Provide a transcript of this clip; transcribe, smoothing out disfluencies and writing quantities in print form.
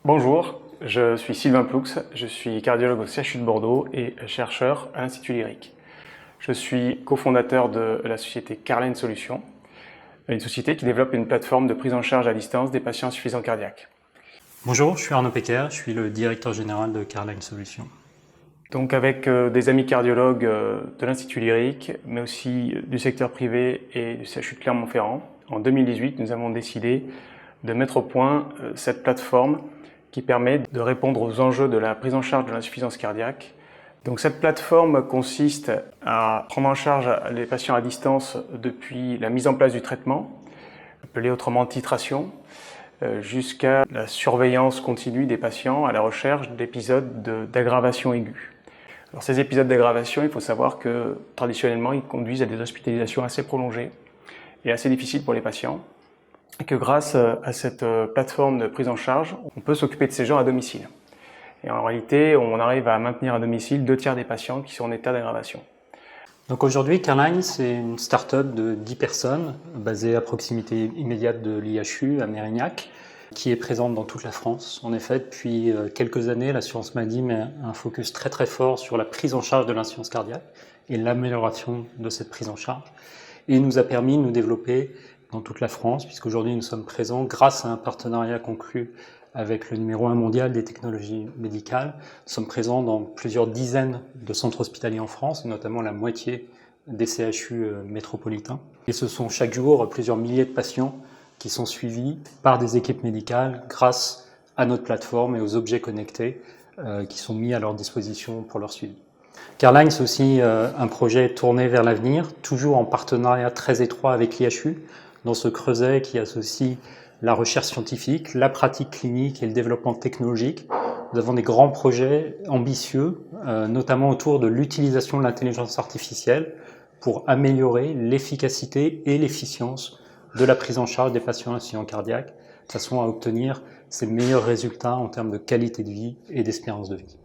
Bonjour, je suis Sylvain Ploux, je suis cardiologue au CHU de Bordeaux et chercheur à l'Institut Lyrique. Je suis cofondateur de la société Carline Solutions, une société qui développe une plateforme de prise en charge à distance des patients insuffisants cardiaques. Bonjour, je suis Arnaud Pecker, je suis le directeur général de Carline Solutions. Donc avec des amis cardiologues de l'Institut Lyrique, mais aussi du secteur privé et du CHU de Clermont-Ferrand, en 2018, nous avons décidé de mettre au point cette plateforme qui permet de répondre aux enjeux de la prise en charge de l'insuffisance cardiaque. Donc cette plateforme consiste à prendre en charge les patients à distance depuis la mise en place du traitement, appelé autrement titration, jusqu'à la surveillance continue des patients à la recherche d'épisodes d'aggravation aiguë. Alors ces épisodes d'aggravation, il faut savoir que traditionnellement, ils conduisent à des hospitalisations assez prolongées et assez difficiles pour les patients. Et que grâce à cette plateforme de prise en charge, on peut s'occuper de ces gens à domicile. Et en réalité, on arrive à maintenir à domicile 2/3 des patients qui sont en état d'aggravation. Donc aujourd'hui, Carline, c'est une start-up de 10 personnes, basée à proximité immédiate de l'IHU à Mérignac, qui est présente dans toute la France. En effet, depuis quelques années, l'assurance maladie met un focus très fort sur la prise en charge de l'insuffisance cardiaque et l'amélioration de cette prise en charge. Et il nous a permis de nous développer dans toute la France, puisqu'aujourd'hui nous sommes présents grâce à un partenariat conclu avec le numéro 1 mondial des technologies médicales. Nous sommes présents dans plusieurs dizaines de centres hospitaliers en France, notamment la moitié des CHU métropolitains. Et ce sont chaque jour plusieurs milliers de patients qui sont suivis par des équipes médicales grâce à notre plateforme et aux objets connectés qui sont mis à leur disposition pour leur suivi. Carline, c'est aussi un projet tourné vers l'avenir, toujours en partenariat très étroit avec l'IHU, dans ce creuset qui associe la recherche scientifique, la pratique clinique et le développement technologique. Nous avons des grands projets ambitieux, notamment autour de l'utilisation de l'intelligence artificielle pour améliorer l'efficacité et l'efficience de la prise en charge des patients insuffisants cardiaques, de façon à obtenir ces meilleurs résultats en termes de qualité de vie et d'espérance de vie.